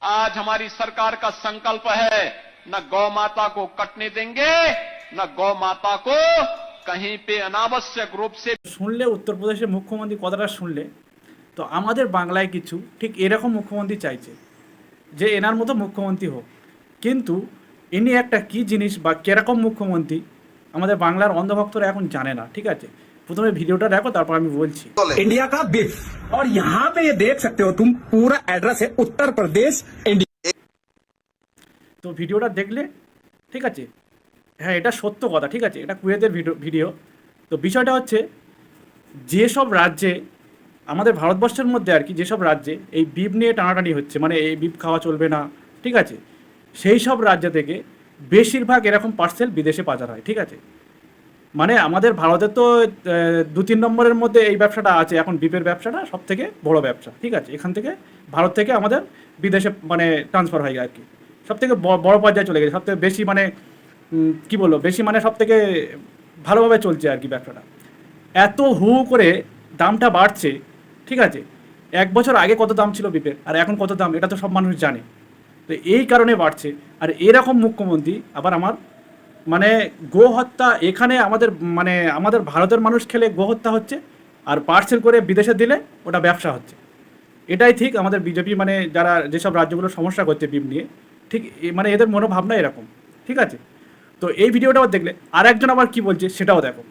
आज हमारी सरकार का संकल्प है न गौ माता को कटने देंगे, न गौ माता को कहीं पे अनावश्यक रूप से। শুনলে উত্তরপ্রদেশের মুখ্যমন্ত্রী কথাটা শুনলে তো আমাদের বাংলায় কিছু ঠিক এরকম মুখ্যমন্ত্রী চাইছে যে এনার মতো মুখ্যমন্ত্রী হোক, কিন্তু ইনি একটা কি জিনিস বা কিরকম মুখ্যমন্ত্রী আমাদের বাংলার অন্ধভক্তরা এখন জানে না। ঠিক আছে, প্রথমে ভিডিওটা দেখো, তারপর আমি বলছি। इंडिया का बिफ, और यहाँ पे ये देख सकते हो तुम, पूरा एड्रेस है उत्तर प्रदेश इंडिया। তো ভিডিওটা দেখলে ঠিক আছে, হ্যাঁ এটা সত্য কথা। ঠিক আছে, এটা কুয়েতের ভিডিও। তো বিষয়টা হচ্ছে যেসব রাজ্যে আমাদের ভারতবর্ষের মধ্যে আর কি, যেসব রাজ্যে এই বিফ নিয়ে টানাটানি হচ্ছে, মানে এই বিফ খাওয়া চলবে না, ঠিক আছে, সেই সব রাজ্য থেকে বেশিরভাগ এরকম পার্সেল বিদেশে পাচার হয়। ঠিক আছে, মানে আমাদের ভারতের তো 2-3 নম্বরের মধ্যে এই ব্যবসাটা আছে এখন, বিপের ব্যবসাটা সব থেকে বড় ব্যবসা। ঠিক আছে, এখান থেকে ভারত থেকে আমাদের বিদেশে মানে ট্রান্সফার হয় আর কি, সব থেকে বড় পর্যায়ে চলে গেছে, সব থেকে বেশি মানে কী বলবো, বেশি মানে সব থেকে ভালোভাবে চলছে আর কি ব্যবসাটা। এত হু করে দামটা বাড়ছে। ঠিক আছে, 1 বছর আগে কত দাম ছিল বিপের আর এখন কত দাম, এটা তো সব মানুষ জানে। তো এই কারণে বাড়ছে। আর এরকম মুখ্যমন্ত্রী আবার আমার মানে গো হত্যা, এখানে আমাদের মানে আমাদের ভারতের মানুষ খেলে গো হত্যা হচ্ছে, আর পার্সেল করে বিদেশে দিলে ওটা ব্যবসা হচ্ছে। এটাই ঠিক আমাদের বিজেপি মানে যারা যেসব রাজ্যগুলো সমস্যা করছে বিপ নিয়ে, ঠিক মানে এদের মনোভাবনা এরকম। ঠিক আছে, তো এই ভিডিওটা আবার দেখলে আর একজন আবার কি বলছে সেটাও দেখো।